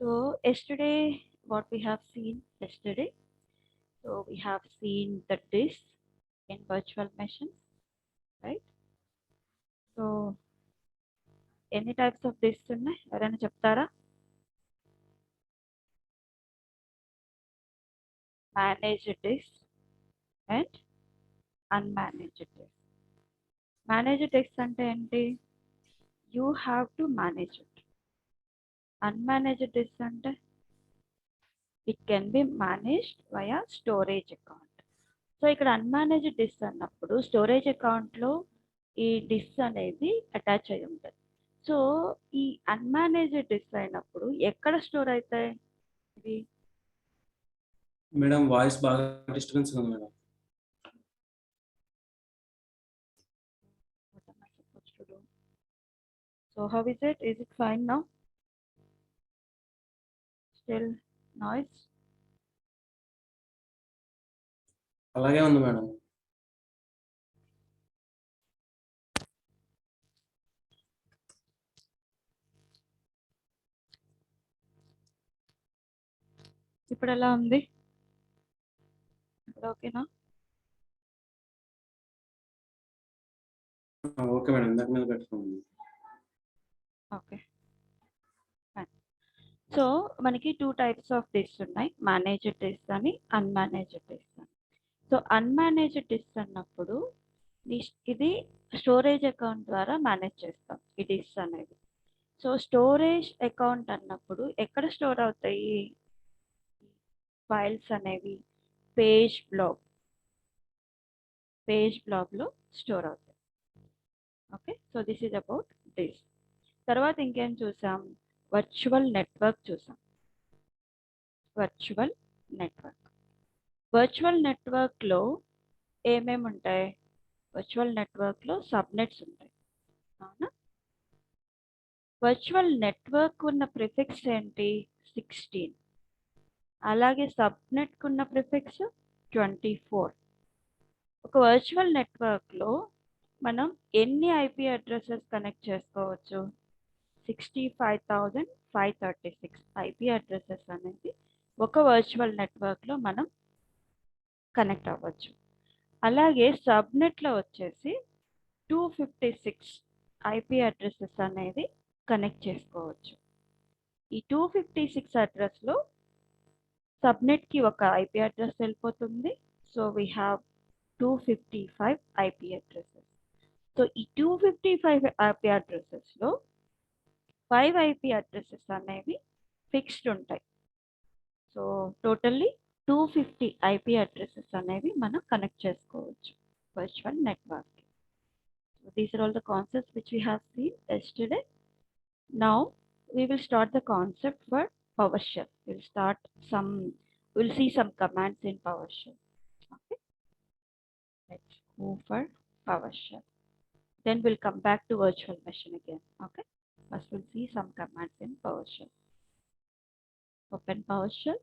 So yesterday, what we have seen yesterday, so we have seen the disk in virtual machines, right? So ఎన్ని types of disks ఉన్నాయి ఎవరైనా చెప్తారా? Managed disk and unmanaged disk. Managed disk అంటే ఏంటి? You have to manage it. Unmanaged disk అంటే it can be managed via storage account. So ఇక్కడ unmanaged disc అన్నప్పుడు storage అకౌంట్లో ఈ డిస్క్ అనేది అటాచ్ అయి ఉంటుంది. సో ఈ అన్మేనేజ్డ్ డిస్క్ అయినప్పుడు ఎక్కడ స్టోర్ అవుతాయి ఇవి? మేడం వాయిస్ బాగా డిస్టర్బెన్స్ ఉంది madam. What am I supposed to do? So how is it? Is it fine now? Still noise? అలాగే ఉంది మేడం. ఇప్పుడు ఎలా ఉంది? ఇప్పుడు ఓకేనా? ఓకే మేడం, ఇందాక మీద పెట్టుకోండి. ఓకే. సో మనకి 2 టైప్స్ ఆఫ్ డిస్క్ ఉన్నాయి, మేనేజ్డ్ డిస్క్ అని అన్మేనేజ్డ్ డిస్క్ అని. సో అన్మేనేజ్డ్ డిస్క్ అన్నప్పుడు ఇది స్టోరేజ్ అకౌంట్ ద్వారా మేనేజ్ చేస్తాం ఈ డిస్క్ అనేది. సో స్టోరేజ్ అకౌంట్ అన్నప్పుడు ఎక్కడ స్టోర్ అవుతాయి ఫైల్స్ అనేవి? పేజ్ బ్లాగ్లో స్టోర్ అవుతాయి. Okay, so this is about disk. తర్వాత ఇంకేం చూసాం? వర్చువల్ నెట్వర్క్ చూసాం. వర్చువల్ నెట్వర్క్లో ఏమేమి ఉంటాయి? వర్చువల్ నెట్వర్క్లో సబ్నెట్స్ ఉంటాయి, అవునా? వర్చువల్ నెట్వర్క్ ఉన్న ప్రిఫిక్స్ ఏంటి? 16. అలాగే సబ్నెట్కి ఉన్న ప్రిఫిక్స్ 24. ఒక వర్చువల్ నెట్వర్క్లో మనం ఎన్ని ఐపీ అడ్రసెస్ కనెక్ట్ చేసుకోవచ్చు? 65,536 ఐపీ అడ్రసెస్ అనేది ఒక వర్చువల్ నెట్వర్క్లో మనం కనెక్ట్ అవ్వచ్చు. అలాగే సబ్నెట్లో వచ్చేసి 256 ఐపీ అడ్రసెస్ అనేది కనెక్ట్ చేసుకోవచ్చు. ఈ 256 అడ్రస్లో సబ్నెట్కి ఒక ఐపీ అడ్రస్ వెళ్ళిపోతుంది. So we have 255 IP addresses. So ఈ 255 ఐపీ అడ్రసెస్లో 5 ఐపీ అడ్రసెస్ అనేవి ఫిక్స్డ్ ఉంటాయి. సో టోటల్లీ 250 ఐపీ అడ్రసెస్ అనేవి మనం కనెక్ట్ చేసుకోవచ్చు virtual network. So these are all the concepts which we have seen yesterday. Now we will start the concept for PowerShell. We'll see some commands in PowerShell. Okay, let's go for PowerShell. Then we'll come back to virtual machine again. Okay, first we'll see some commands in PowerShell. Open PowerShell.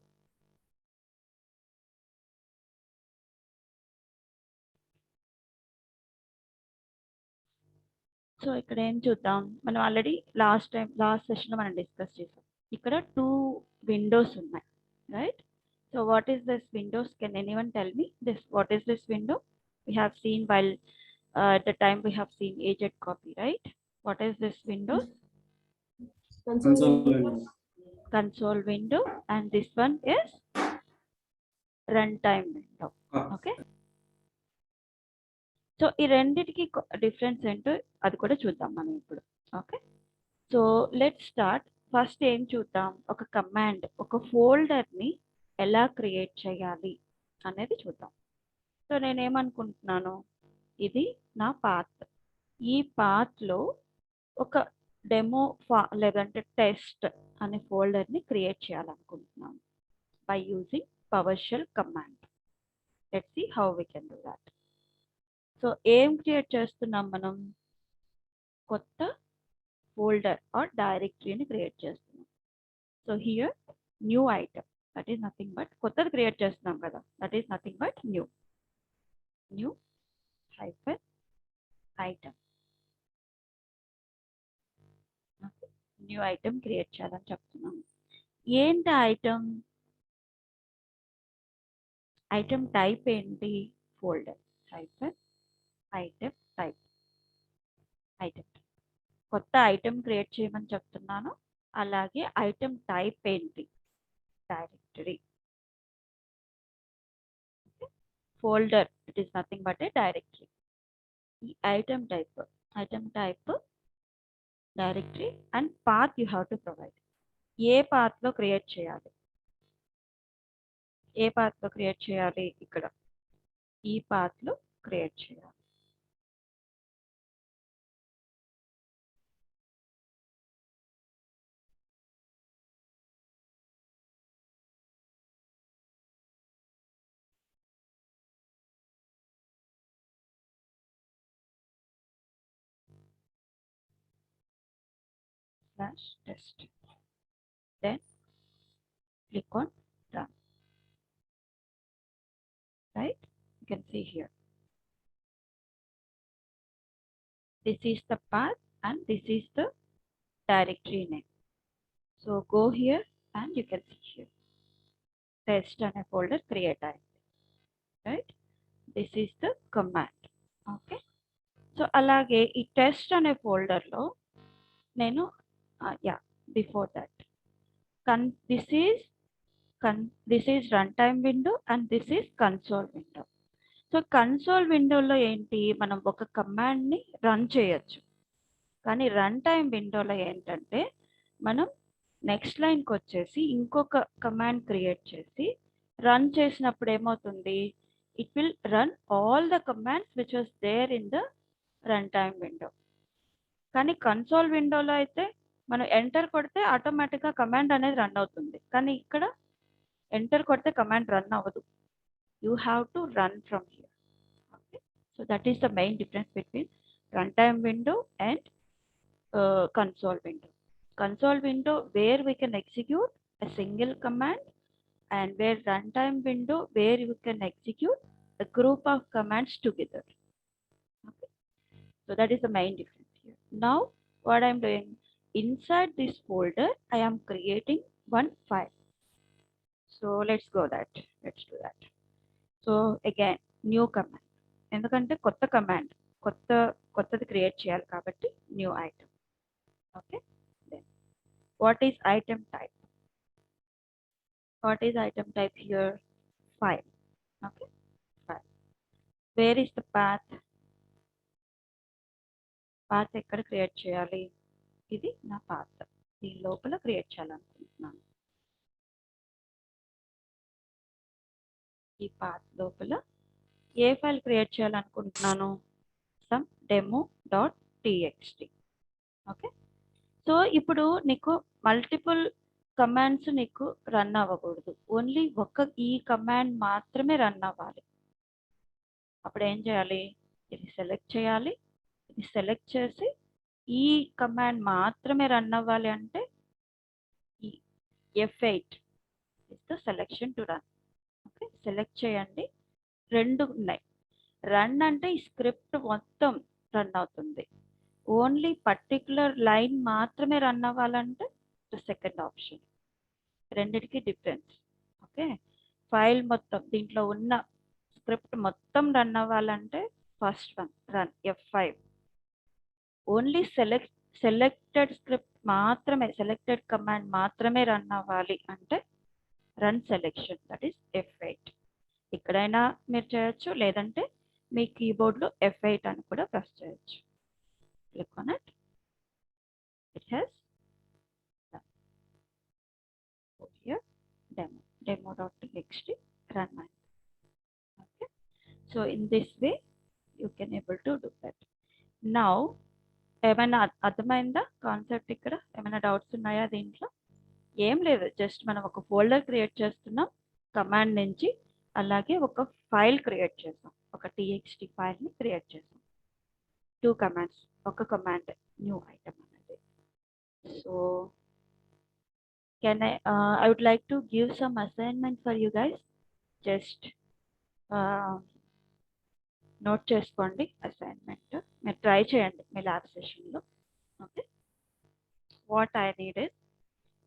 So ఇక్కడ ఏం చూద్దాం? మనం already last సెషన్లో మనం discuss చేసాం. ఇక్కడ 2 Windows ఉన్నాయి, right? So what is this Windows? Can anyone tell me this? What is this window? We have seen while at the time we have seen agent copy, right? What is this windows? Console window, and this one is runtime window. Okay, so ఈ రెండిటికి difference ఏంటో అది కూడా చూద్దాం మనం ఇప్పుడు. Okay, so let start. First ఏం చూద్దాం? ఒక కమాండ్, ఒక ఫోల్డర్ని ఎలా క్రియేట్ చేయాలి అనేది చూద్దాం. సో నేనేమనుకుంటున్నాను, ఇది నా పాత్. ఈ పాత్లో ఒక డెమో లేదంటే టెస్ట్ అనే ఫోల్డర్ని క్రియేట్ చేయాలనుకుంటున్నాను by using PowerShell command. Let's see how we can do that. So ఏం క్రియేట్ చేస్తున్నాం మనం? కొత్త ఫోల్డర్ ఆర్ డైరెక్టరీని క్రియేట్ చేస్తున్నాం. So here new item, that is nothing but కొత్తది క్రియేట్ చేస్తున్నాం కదా, that is nothing but new hyphen item. New item create చేయాలని చెప్తున్నాము. ఏంటి ఐటమ్? ఐటమ్ టైప్ ఏంటి? Folder. Hyphen item type. Item కొత్త ఐటమ్ క్రియేట్ చేయమని చెప్తున్నాను. అలాగే ఐటమ్ టైప్ ఏంటి? Directory. Folder, it is nothing but a directory. ఈ item type directory and path you have to provide. ఏ పాత్లో క్రియేట్ చేయాలి? ఏ పాత్లో క్రియేట్ చేయాలి? ఇక్కడ ఈ పాత్లో క్రియేట్ చేయాలి. /test. Then click on run. Right? You can see here. This is the path and this is the directory name. So go here and you can see here. Test and a folder create. Right? This is the command. Okay. So alage ee test ane folder lo nenu before that this is runtime window and this is console window. So console విండోలో ఏంటి, మనం ఒక కమాండ్ని run చేయొచ్చు. కానీ run time విండోలో ఏంటంటే మనం next లైన్కి వచ్చేసి ఇంకొక కమాండ్ క్రియేట్ చేసి రన్ చేసినప్పుడు ఏమవుతుంది, it will run all the commands which was there in the run time window. కానీ కన్సోల్ విండోలో అయితే మనం ఎంటర్ కొడితే ఆటోమేటిక్గా కమాండ్ అనేది రన్ అవుతుంది. కానీ ఇక్కడ ఎంటర్ కొడితే కమాండ్ రన్ అవ్వదు. You have to run from here. So that is the main difference between runtime window and console window. Console window where we can execute a single command, and where runtime window where you can execute a group of commands together. Okay. So that is the main difference here. Now what I am doing, inside this folder I am creating one file. So let's do that. So again, new command. ఎందుకంటే కొత్త command కొత్తది create చేయాలి కాబట్టి new item. Okay. Then what is item type? Here file. Okay, file. Where is the path? Path ఎక్కడ create చేయాలి? ఇది నా path, దీని లోపల క్రియేట్ చేయాలనుకుంటున్నాను. ఈ పాత్ లోపల ఏ ఫైల్ క్రియేట్ చేయాలనుకుంటున్నాను? Some demo.txt. ఓకే. సో ఇప్పుడు నీకు మల్టిపుల్ కమాండ్స్ నీకు రన్ అవ్వకూడదు, ఓన్లీ ఈ కమాండ్ మాత్రమే రన్ అవ్వాలి. అప్పుడు ఏం చేయాలి, ఇది సెలెక్ట్ చేయాలి. ఇది సెలెక్ట్ చేసి ఈ కమాండ్ మాత్రమే రన్ అవ్వాలి అంటే ఈ F8 is the selection to run. Okay, select చేయండి. రెండు ఉన్నాయి. రన్ అంటే ఈ స్క్రిప్ట్ మొత్తం రన్ అవుతుంది. ఓన్లీ పర్టికులర్ లైన్ మాత్రమే రన్ అవ్వాలంటే ద సెకండ్ ఆప్షన్. రెండిటికి డిఫరెన్స్. ఓకే, ఫైల్ మొత్తం దీంట్లో ఉన్న స్క్రిప్ట్ మొత్తం రన్ అవ్వాలంటే first one run F5. Only selected script మాత్రమే, సెలెక్టెడ్ కమాండ్ మాత్రమే రన్ అవ్వాలి అంటే run selection, that is F8. ఇక్కడైనా మీరు చేయొచ్చు, లేదంటే మీ కీబోర్డ్లో F8 అని కూడా ప్రెస్ చేయొచ్చు. Click on it. It has here demo.txt run. Okay, so in this way you can able to do that. Now ఏమైనా అర్థమైందా కాన్సెప్ట్? ఇక్కడ ఏమైనా డౌట్స్ ఉన్నాయా? దీంట్లో ఏం లేదు, జస్ట్ మనం ఒక ఫోల్డర్ క్రియేట్ చేస్తున్నాం కమాండ్ నుంచి, అలాగే ఒక ఫైల్ క్రియేట్ చేసాం, ఒక txt ఫైల్ని క్రియేట్ చేసాం. 2 కమాండ్స్, ఒక కమాండ్ న్యూ ఐటమ్ అనేది. So I would like to give some assignment for you guys. Just note చేసుకోండి అసైన్మెంట్, మీరు ట్రై చేయండి మీ ల్యాబ్ సెషన్లో. Okay, what I need is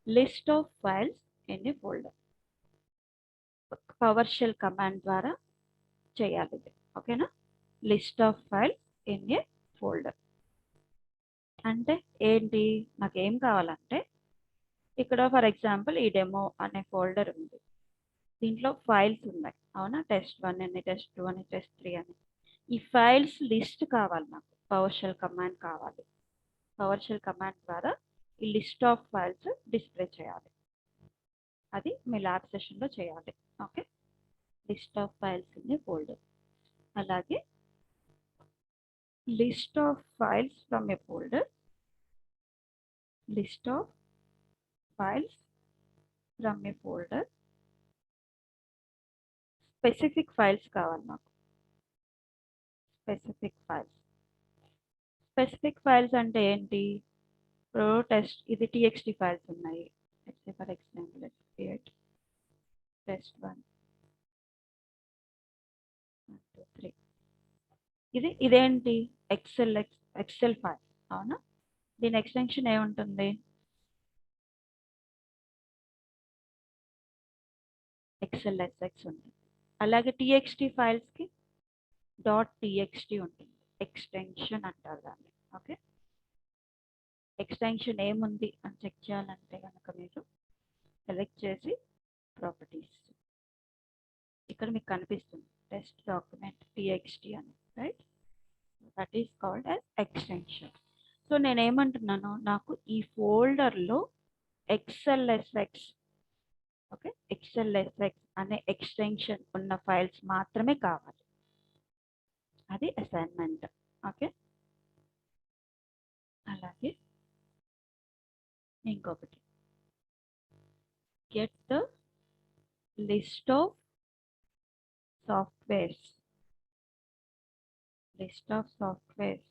list of files in a folder. Power shell command ద్వారా చేయాలి ఇది. ఓకేనా? List of files in a folder అంటే ఏంటి? నాకు ఏం కావాలంటే ఇక్కడ ఫర్ ఎగ్జాంపుల్ ఈ డెమో అనే ఫోల్డర్ ఉంది. దీంట్లో ఫైల్స్ ఉన్నాయి, అవునా? test1 అని, test2 అని, test3 అని. ఈ ఫైల్స్ లిస్ట్ కావాలి నాకు. పవర్ షెల్ కమాండ్ కావాలి. పవర్ షెల్ కమాండ్ ద్వారా ఈ లిస్ట్ ఆఫ్ ఫైల్స్ డిస్ప్లే చేయాలి. అది మీ ల్యాబ్ సెషన్లో చేయాలి. Okay, list of files in folder. అలాగే list of files from a folder. List of files from a folder. Specific files కావాలి నాకు. Specific files. స్పెసిఫిక్ ఫైల్స్ అంటే ఏంటి? ఇప్పుడు టెస్ట్ ఇది txt ఫైల్స్ ఉన్నాయి. For example let's create test1 1 2 3. ఇదేంటి? XL file, అవునా? దీని ఎక్స్టెన్షన్ ఏముంటుంది? ఎక్సెల్ఎస్ఎక్స్ ఉంటుంది. అలాగే txt ఫైల్స్కి .txt ఉంటుంది. ఎక్స్టెన్షన్ అంటారు దాన్ని. ఓకే, ఎక్స్టెన్షన్ ఏముంది అని చెక్ చేయాలంటే కనుక మీరు సెలెక్ట్ చేసి ప్రాపర్టీస్, ఇక్కడ మీకు కనిపిస్తుంది టెస్ట్ డాక్యుమెంట్ txt అని, right? That is called as extension. So నేనేమంటున్నాను, నాకు ఈ ఫోల్డర్లో ఎక్స్ఎల్ఎస్ఎక్స్, ఓకే, ఎక్స్ఎల్ఎస్ఎక్స్ అనే ఎక్స్టెన్షన్ ఉన్న ఫైల్స్ మాత్రమే కావాలి. అది అసైన్మెంట్. ఓకే, అలాగే ఇంకొకటి, get the list of softwares. List of softwares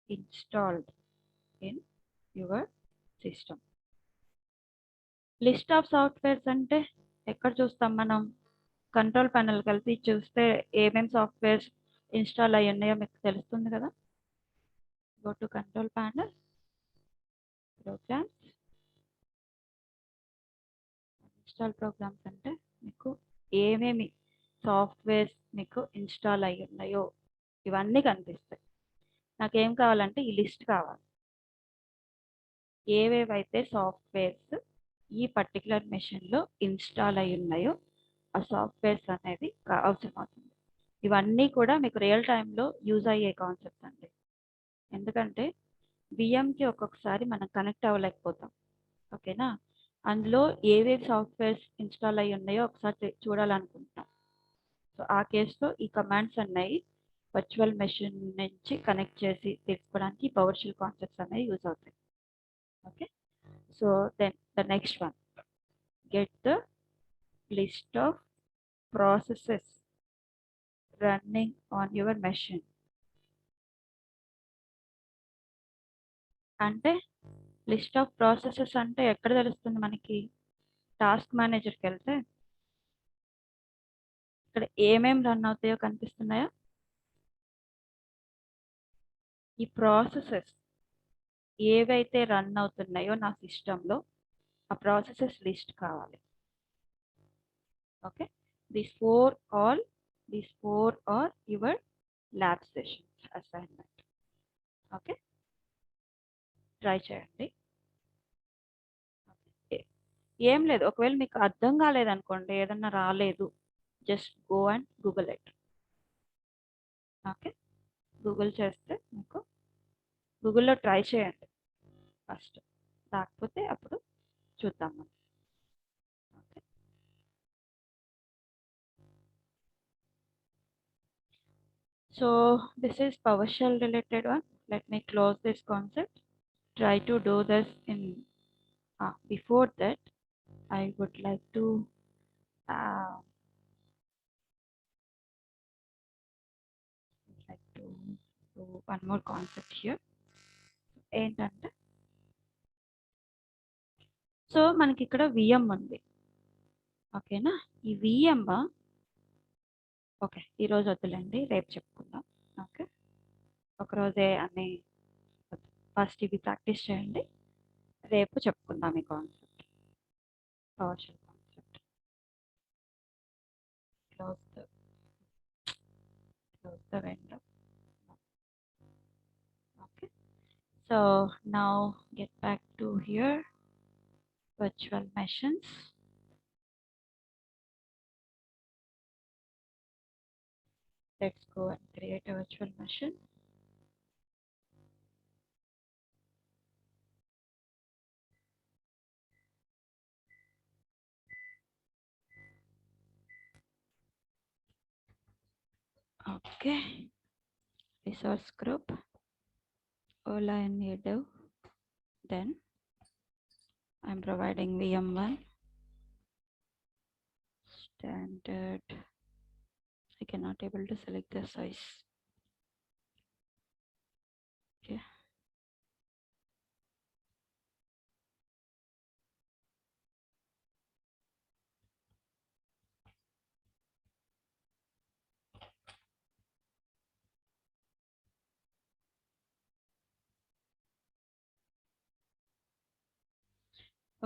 installed in your system. List of softwares అంటే ఎక్కడ చూస్తాం మనం? కంట్రోల్ ప్యానల్ కలిపి చూస్తే ఏమేమి సాఫ్ట్వేర్స్ ఇన్స్టాల్ అయ్యి ఉన్నాయో మీకు తెలుస్తుంది కదా. Go to control panel, programs, install programs అంటే మీకు ఏమేమి సాఫ్ట్వేర్స్ మీకు ఇన్స్టాల్ అయ్యి ఉన్నాయో ఇవన్నీ కనిపిస్తాయి. నాకేం కావాలంటే ఈ లిస్ట్ కావాలి. ఏవేవైతే సాఫ్ట్వేర్స్ ఈ పర్టికులర్ మెషిన్లో ఇన్స్టాల్ అయ్యి ఉన్నాయో ఆ సాఫ్ట్వేర్స్ అనేది అవసరం అవుతుంది. ఇవన్నీ కూడా మీకు రియల్ టైంలో యూజ్ అయ్యే కాన్సెప్ట్స్ అండి. ఎందుకంటే బిఎంకి ఒక్కొక్కసారి మనం కనెక్ట్ అవ్వలేకపోతాం. ఓకేనా? అందులో ఏవేవి సాఫ్ట్వేర్స్ ఇన్స్టాల్ అయ్యి ఉన్నాయో ఒకసారి చూడాలనుకుంటున్నాం. సో ఆ కేసులో ఈ కమాండ్స్ అన్నాయి వర్చువల్ మెషిన్ నుంచి కనెక్ట్ చేసి తెలుసుకోవడానికి పవర్ షెల్ కాన్సెప్ట్స్ అనేవి యూజ్ అవుతాయి. Okay, so then the next one, get the list of processes running on your machine. అంటే లిస్ట్ ఆఫ్ ప్రాసెసెస్ అంటే ఎక్కడ తెలుస్తుంది మనకి? టాస్క్ మేనేజర్కి వెళ్తే ఇక్కడ ఏమేమి రన్ అవుతాయో కనిపిస్తున్నాయా? ఈ ప్రాసెసెస్ ఏవైతే రన్ అవుతున్నాయో నా సిస్టంలో ఆ ప్రాసెసెస్ లిస్ట్ కావాలి. Okay, these four are your lab sessions assignment. Okay, try చేయండి. ఏం లేదు, ఒకవేళ మీకు అర్థం కాలేదనుకోండి, ఏదన్నా రాలేదు, just go and Google it. Okay, Google చేస్తే మీకు గూగుల్లో ట్రై చేయండి ఫస్ట్, కాకపోతే అప్పుడు చూద్దాం మనం. Okay, so this is PowerShell related one. Let me close this concept. Try to do this in before that I would like to do one more concept here. ఏంటంటే, so మనకి ఇక్కడ VM ఉంది. ఓకేనా? ఈ విఎం ఓకే ఈరోజు వద్దులేండి, రేపు చెప్పుకుందాం. ఓకే, ఒకరోజే అన్ని ఫస్ట్ ఇవి ప్రాక్టీస్ చేయండి, రేపు చెప్పుకుందాం ఈ concept, PowerShell concept. Close the window. Okay, so now get back to here, virtual machines. Let's go and create a virtual machine. Okay, resource group, Ola and Dev. Then I'm providing VM1 standard. I cannot able to select the size. Okay.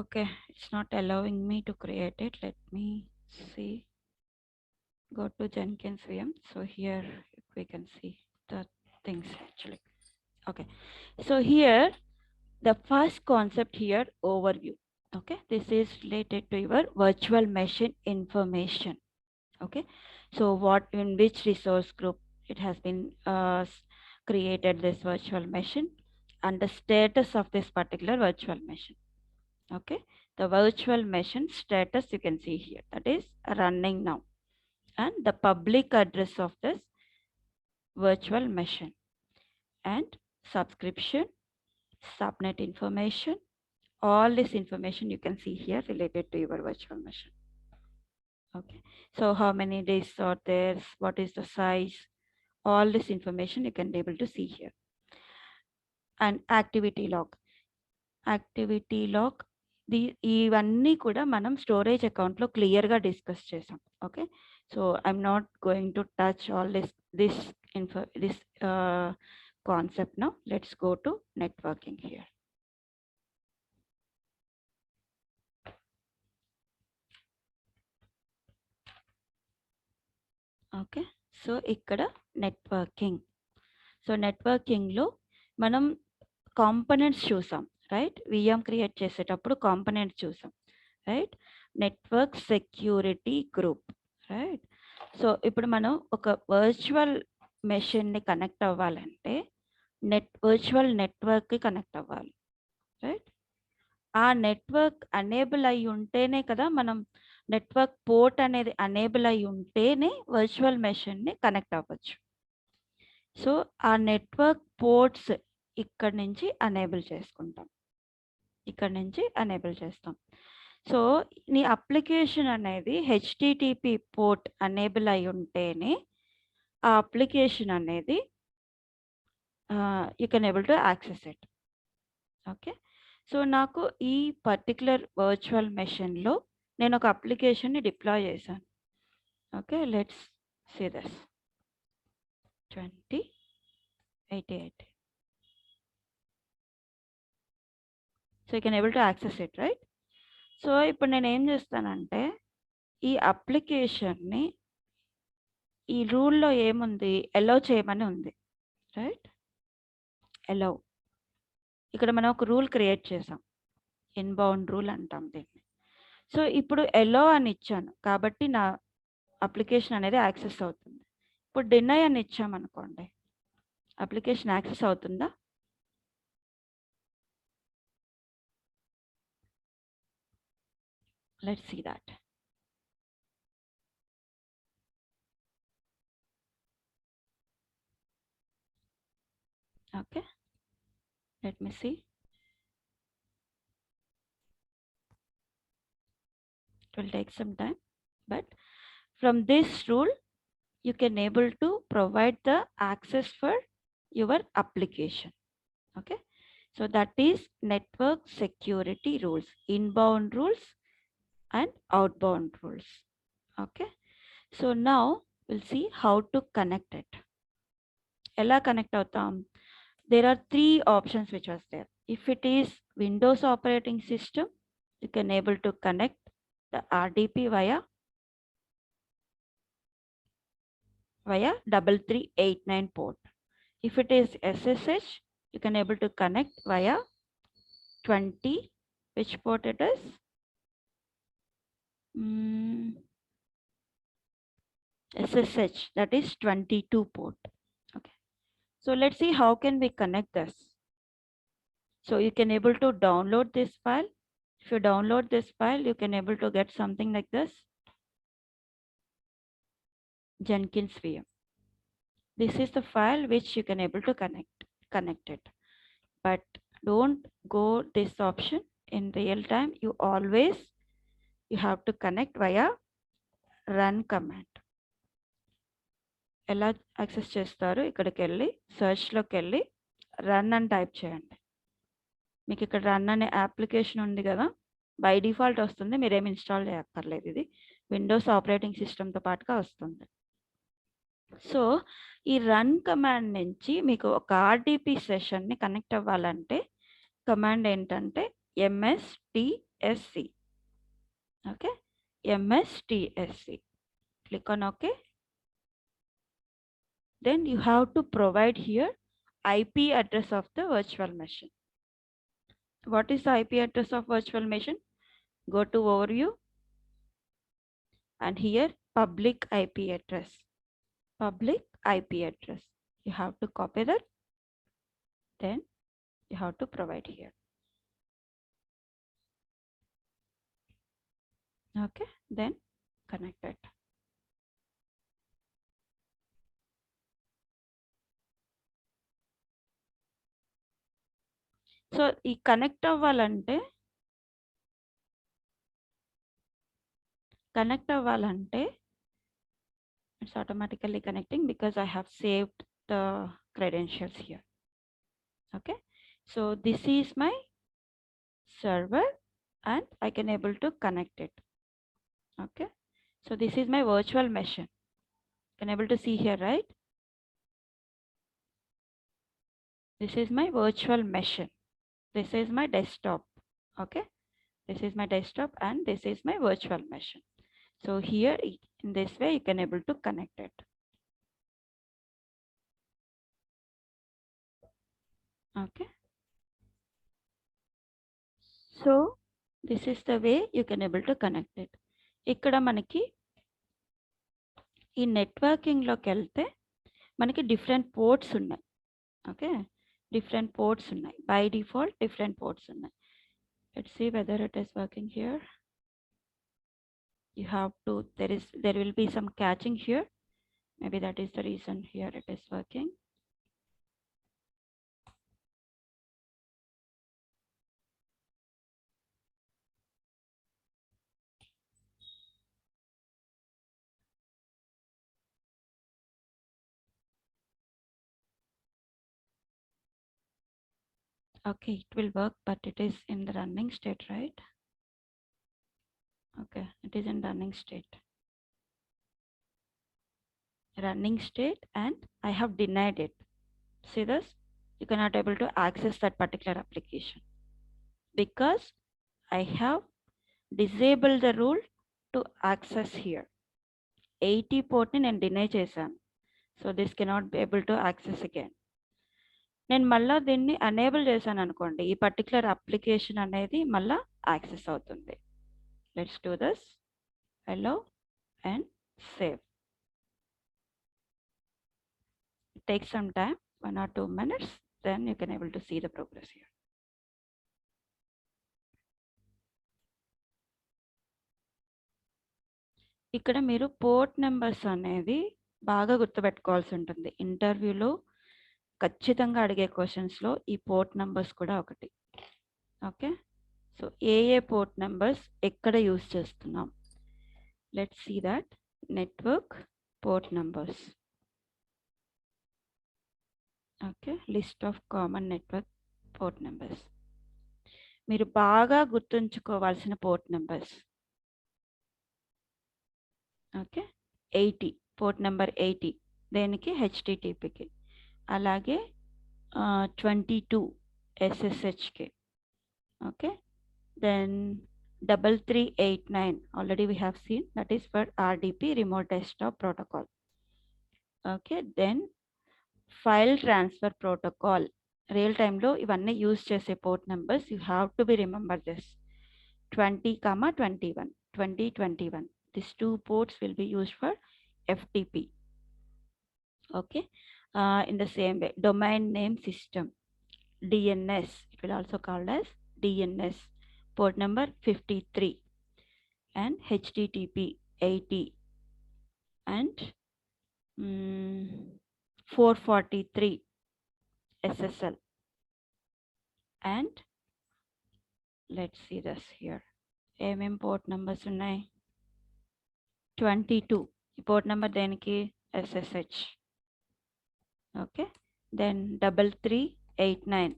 Okay, it's not allowing me to create it. Let me see. Go to Jenkins VM. So here we can see the things actually. Okay, so here the first concept here, overview. Okay, this is related to your virtual machine information. Okay, so what, in which resource group it has been created this virtual machine, and the status of this particular virtual machine. Okay, the virtual machine status you can see here, that is running now, and the public address of this virtual machine, and subscription, subnet information, all this information you can see here related to your virtual machine. Okay, so how many days are there, what is the size, all this information you can be able to see here. And activity log, ఇవన్నీ కూడా మనం storage అకౌంట్లో క్లియర్గా discuss చేసాం. Okay, so I'm not going to touch all this concept now. Let's go to networking here. Okay, so ఇక్కడ networking. So నెట్వర్కింగ్లో మనం components చూసాం, right? VM create చేసేటప్పుడు కాంపనెంట్స్ చూసాం, right? Network security group, right? So ఇప్పుడు మనం ఒక virtual మెషిన్ని connect అవ్వాలంటే virtual నెట్వర్క్కి connect అవ్వాలి, రైట్? ఆ నెట్వర్క్ అనేబుల్ అయి ఉంటేనే కదా, మనం నెట్వర్క్ పోర్ట్ అనేది అనేబుల్ అయి ఉంటేనే వర్చువల్ మెషిన్ని కనెక్ట్ అవ్వచ్చు. సో ఆ నెట్వర్క్ పోర్ట్స్ ఇక్కడ నుంచి అనేబుల్ చేసుకుంటాం, ఇక్కడ నుంచి అనేబుల్ చేస్తాం. సో నీ అప్లికేషన్ అనేది హెచ్టిటిపి పోర్ట్ అనేబుల్ అయి ఉంటేనే ఆ అప్లికేషన్ అనేది you can able to access it. Okay, so నాకు ఈ పర్టికులర్ వర్చువల్ మెషిన్లో నేను ఒక అప్లికేషన్ని డిప్లాయ్ చేశాను. Okay, let's see this 2088. So you can able to access it, right? So ఇప్పుడు నేను ఏం చేస్తానంటే ఈ అప్లికేషన్ని ఈ రూల్లో ఏముంది, ఎలౌ చేయమని ఉంది, రైట్? ఎలౌ. ఇక్కడ మనం ఒక రూల్ క్రియేట్ చేసాం, ఇన్బౌండ్ రూల్ అంటాం దీన్ని. సో ఇప్పుడు ఎలో అని ఇచ్చాను కాబట్టి నా అప్లికేషన్ అనేది యాక్సెస్ అవుతుంది. ఇప్పుడు డినై అని ఇచ్చామనుకోండి, అప్లికేషన్ యాక్సెస్ అవుతుందా? Let's see that. Okay, let me see. It will take some time, but from this rule you can able to provide the access for your application. Okay, so that is network security rules, inbound rules and outbound rules. Okay, so now we'll see how to connect it. Ela connect avtam. There are three options which was there. If it is Windows operating system, you can able to connect the RDP via 3389 port. If it is SSH, you can able to connect via 20, which port it is? SSH, that is 22 port. Okay, so let's see how can we connect this. So you can able to download this file. If you download this file, you can able to get something like this, Jenkins VM. This is the file which you can able to connect it. But don't go this option in real time. You have to connect via run command. ఎలా access చేస్తారు? ఇక్కడికి వెళ్ళి సెర్చ్లోకి వెళ్ళి run అని type చేయండి. మీకు ఇక్కడ run అనే అప్లికేషన్ ఉంది కదా, బై డిఫాల్ట్ వస్తుంది, మీరేమి ఇన్స్టాల్ చేయక్కర్లేదు. ఇది విండోస్ ఆపరేటింగ్ సిస్టమ్తో పాటుగా వస్తుంది. సో ఈ రన్ కమాండ్ నుంచి మీకు ఒక ఆర్డిపి సెషన్ని కనెక్ట్ అవ్వాలంటే కమాండ్ ఏంటంటే mstsc. Okay, mstsc. Click on OK. Then you have to provide here IP address of the virtual machine. What is the IP address of virtual machine? Go to overview and here public IP address. Public IP address. You have to copy that. Then you have to provide here. Okay, then connect it. So ఈ connect అవ్వాలంటే it's automatically connecting because I have saved the credentials here. Okay, so this is my server and I can able to connect it. Okay, so this is my virtual machine. You can able to see here, right? This is my virtual machine. This is my desktop. Okay, this is my desktop and this is my virtual machine. So here in this way you can able to connect it. Okay, so this is the way you can able to connect it. ఇక్కడ మనకి ఈ నెట్వర్కింగ్లోకి వెళ్తే మనకి different ports ఉన్నాయి. Okay, different ports ఉన్నాయి. By default different ports ఉన్నాయి. Let's see whether it is working here. You have to, there will be some catching here. Maybe that is the reason here it is working. Okay, it will work, but it is in the running state, right? Okay, it is in running state. Running state and I have denied it. See this? You cannot able to access that particular application because I have disabled the rule to access here. 80 port ni nenu deny chesanu. So this cannot be able to access again. నేను మళ్ళీ దీన్ని unable చేశాను అనుకోండి, ఈ particular application అనేది మళ్ళీ access అవుతుంది. Let's do this. Hello and save. It takes some time, 1 or 2 minutes, then you can able to see the progress here. ఇక్కడ మీరు పోర్ట్ నెంబర్స్ అనేది బాగా గుర్తుపెట్టుకోవాల్సి ఉంటుంది. ఇంటర్వ్యూలో ఖచ్చితంగా అడిగే క్వశ్చన్స్లో ఈ పోర్ట్ నెంబర్స్ కూడా ఒకటి. ఓకే, సో ఏ పోర్ట్ నెంబర్స్ ఎక్కడ యూజ్ చేస్తున్నాం? Let's see that. Network port numbers. Okay, list of common network port numbers. మీరు బాగా గుర్తుంచుకోవాల్సిన port numbers. Okay, 80, port number 80 దేనికి? హెచ్టిటిపికి. అలాగే 22 SSH key. Okay, then 3389 already we have seen, that is for RDP, remote desktop protocol. Okay, then file transfer protocol, real time lo ivanni use chese port numbers, you have to be remember this 20, 21, 2021. These two ports will be used for FTP. Okay, in the same way, domain name system, DNS, it will also called as DNS, port number 53, and HTTP 80 and 443 SSL. And let's see this here, ఏమేం port numbers ఉన్నాయి, 22 ఈ port number దేనికి, SSH. Okay, then 3389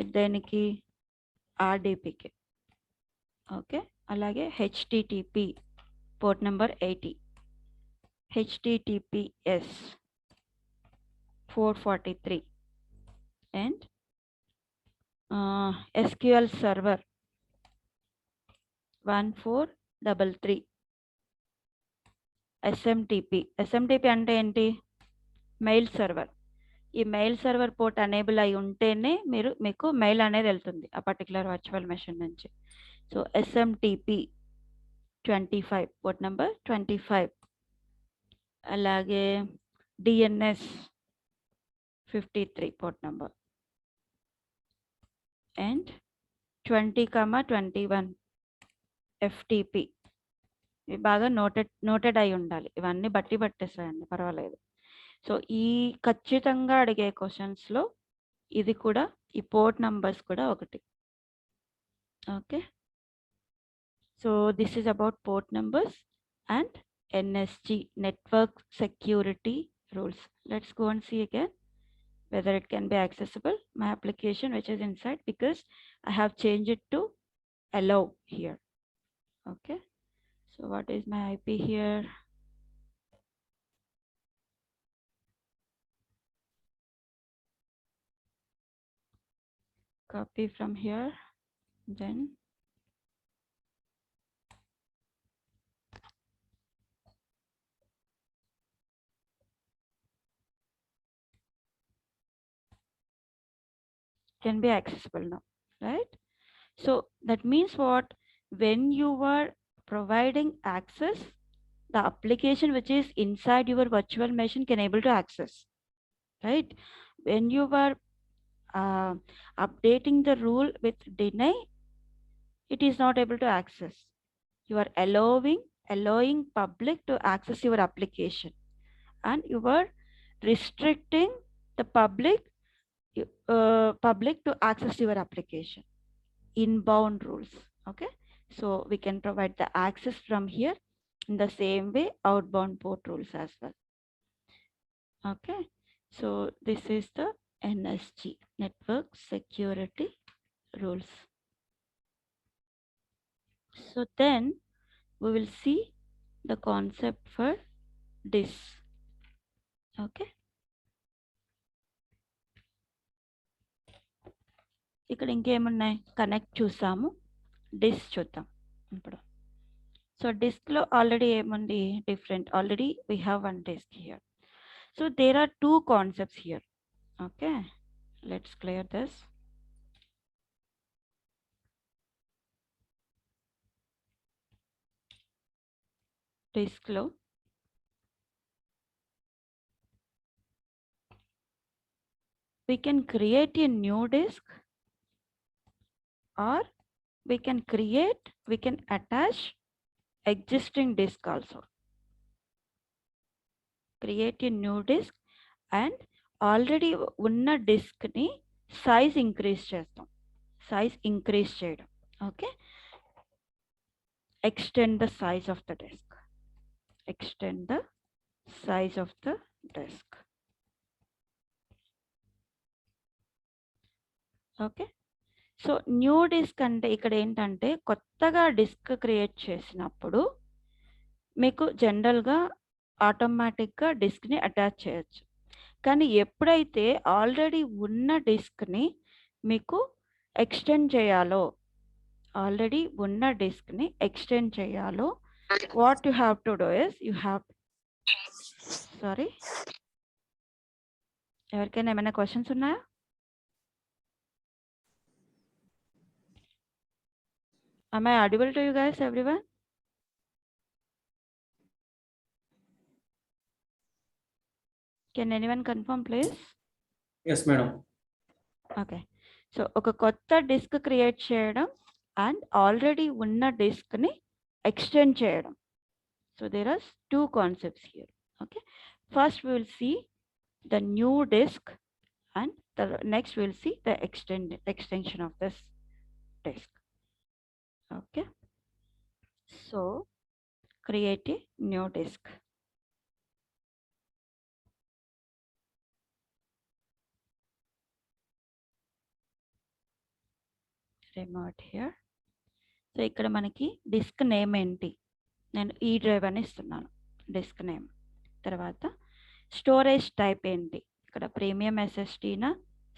ఇది దేనికి, RDPకి. Okay, అలాగే HTTP port number 80, HTTPS 443 and SQL server 1433. SMTP అంటే ఏంటి, mail server. ఈ మెయిల్ సర్వర్ పోర్ట్ ఎనేబుల్ అయి ఉంటేనే మీకు మెయిల్ అనేది వెళ్తుంది ఆ పర్టికులర్ వర్చువల్ మెషిన్ నుంచి. So SMTP 25 port number 25. అలాగే DNS 53 port number and 20, 21 FTP. ఇవి బాగా నోటెడ్ అయి ఉండాలి, ఇవన్నీ పట్టేసాయండి, పర్వాలేదు. సో ఈ ఖచ్చితంగా అడిగే క్వశ్చన్స్లో ఇది కూడా, ఈ పోర్ట్ నంబర్స్ కూడా ఒకటి. Okay, so this is about port numbers and NSG, network security rules. Let's go and see again whether it can be accessible, my application which is inside, because I have changed it to allow here. Okay, so what is my IP here, copy from here, then can be accessible now, right? So that means what, when you are providing access, the application which is inside your virtual machine can able to access, right? When you are updating the rule with deny, it is not able to access. You are allowing public to access your application, and you are restricting the public to access your application. Inbound rules. Okay, so we can provide the access from here in the same way outbound port rules as well. Okay, so this is the NSG, network security rules. So then we will see the concept for this. Okay, ఇక్కడ ఇంకేమున్నాయి, connect చూసాము, disc చూద్దాం ఇప్పుడు. So డిస్క్లో already ఏముంది different, already we have one disk here. So there are two concepts here. Okay, let's clear this. డిస్క్లో we can create a new disk, or we can attach existing disk also. Create a new disk and already ఉన్న disk ని size increase చేస్తాం, చేయడం. Okay, extend the size of the disk, okay. So new disk అంటే ఇక్కడ ఏంటంటే, కొత్తగా disc create చేసినప్పుడు మీకు జనరల్గా ఆటోమేటిక్గా డిస్క్ని అటాచ్ చేయొచ్చు. కానీ ఎప్పుడైతే ఆల్రెడీ ఉన్న డిస్క్ని మీకు ఎక్స్టెండ్ చేయాలో, ఆల్రెడీ ఉన్న డిస్క్ని ఎక్స్టెండ్ చేయాలో, what you have to do is you have sorry, ఎవరికైనా ఏమైనా క్వశ్చన్స్ ఉన్నాయా? Am I audible to you guys, everyone? Can anyone confirm, please? Yes, madam. Okay. So ఒక కొత్త డిస్క్ క్రియేట్ చేయడం అండ్ ఆల్రెడీ ఉన్న డిస్క్ని ఎక్స్టెండ్ చేయడం. So there are two concepts here. Okay, first we will see the new disk and the next we will see the extension of this disk. Okay, so create a new disk. Remote here. So ఇక్కడ మనకి disc name ఏంటి, నేను ఈ drive అని ఇస్తున్నాను disk name. తర్వాత storage type ఏంటి, ఇక్కడ ప్రీమియం ఎస్ఎస్టీనా,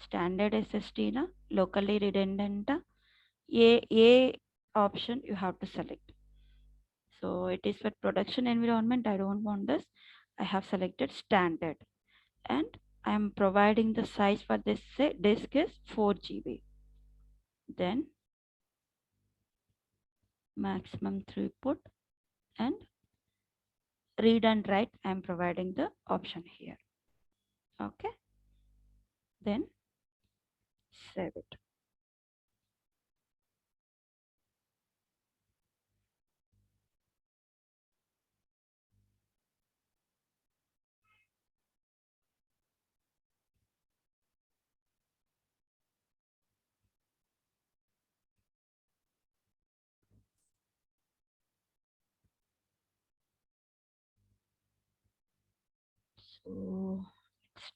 స్టాండర్డ్ ఎస్ఎస్టీనా, లోకల్లీ రిడెండెంటా, ఏ option you have to select. So it is for production environment, I don't want this, I have selected standard and I am providing the size for this disk is 4 GB. Then maximum throughput and read and write, I am providing the option here. Okay, then save it. So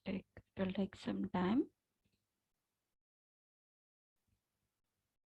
it will take some time.